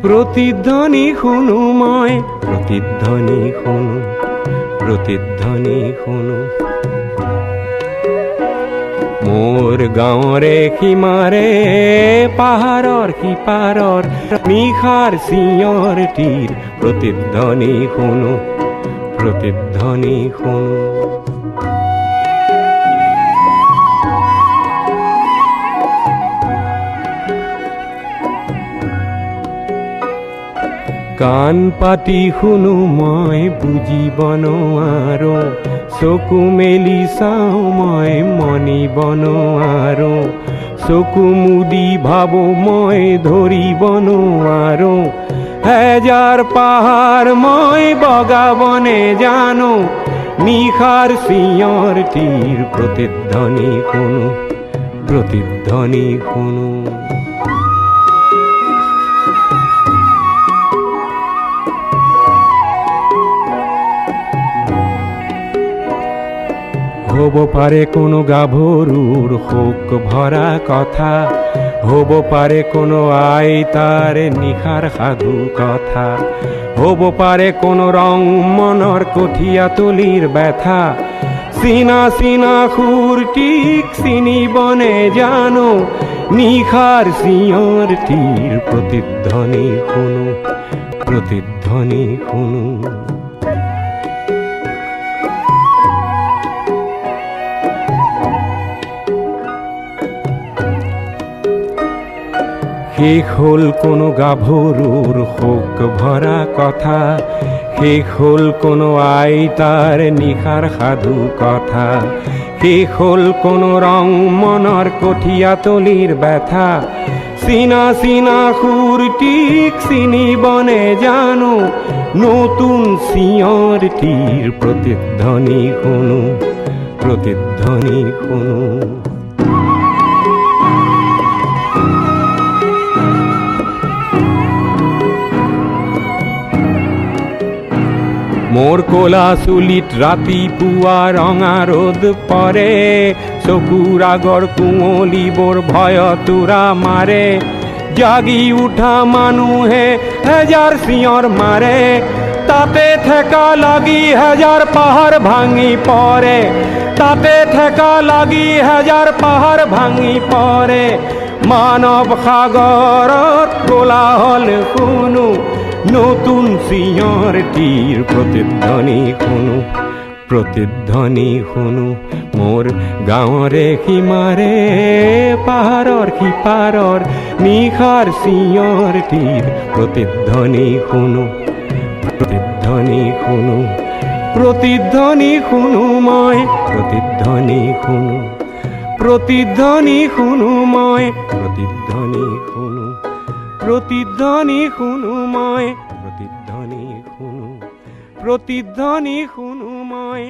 প্ৰতিধ্বনি শুনো মই, প্ৰতিধ্বনি শুনো, প্ৰতিধ্বনি শুনো। মোৰ গাঁৱৰে সীমাৰে পাহাৰৰ সিপাৰৰ নিশাৰ চিঞৰ তীৰ প্ৰতিধ্বনি শুনো, প্ৰতিধ্বনি শুনো। কাণ পাতি শুনো মই বুজিব নোৱাৰো, চকু মেলি চাওঁ মই মনিব নোৱাৰো, চকু মুদি ভাবো মই ধৰিব নোৱাৰো। হেজাৰ পাহাৰ মই বগাব নেজানো, নিশাৰ চিঞৰ তীৰ প্ৰতিধ্বনি শুনো, প্ৰতিধ্বনি শুনো। হ'ব পাৰে কোনো গাভৰুৰ শোক ভৰা কথা, হ'ব পাৰে কোনো আইতাৰ নিশাৰ সাধু কথা, হ'ব পাৰে কোনো ৰং মনৰ কঠীয়া তলিৰ ব্যথা। চিনা চিনা সুৰটিক চিনিব নেজানো, নিশাৰ চিঞৰ তীৰ প্ৰতিধ্বনি শুনো, প্ৰতিধ্বনি শুনো। শেষ হ'ল কোনো গাভৰুৰ শোক ভৰা কথা, শেষ হ'ল কোনো আইতাৰ নিশাৰ সাধু কথা, শেষ হ'ল কোনো ৰং মনৰ কঠীয়া তলিৰ ব্যথা। চিনা চিনা সুৰটিক চিনিব নেজানো, নতুন চিঞৰ তীৰ প্ৰতিধ্বনি শুনো, প্ৰতিধ্বনি শুনো। মোৰ ক'লা চুলিত ৰাতিপুৱা ৰঙা ৰ'দ পৰে, চকুৰ আগৰ কুঁৱলীবোৰ ভয়তোৰা মাৰে। জাগি উঠা মানুহে হেজাৰ চিঞৰ মাৰে, তাতে ঠেকা লাগি হেজাৰ পাহাৰ ভাঙি পৰে, তাতে ঠেকা লাগি হেজাৰ পাহাৰ ভাঙি পৰে। মানৱ সাগৰত কোলাহল শুনো, নতুন চিঞৰ তীৰ প্ৰতিধ্বনি শুনো, প্ৰতিধ্বনি শুনো। মোৰ গাঁৱৰে সীমাৰে পাহাৰৰ সিপাৰৰ নিশাৰ চিঞৰ তীৰ প্ৰতিধ্বনি শুনো, প্ৰতিধ্বনি শুনো, প্ৰতিধ্বনি শুনো মই, প্ৰতিধ্বনি শুনো, প্ৰতিধ্বনি শুনো মই, প্ৰতিধ্বনি শুনো, প্ৰতিধ্বনি শুনো মই, প্ৰতিধ্বনি শুনো, প্ৰতিধ্বনি শুনো মই।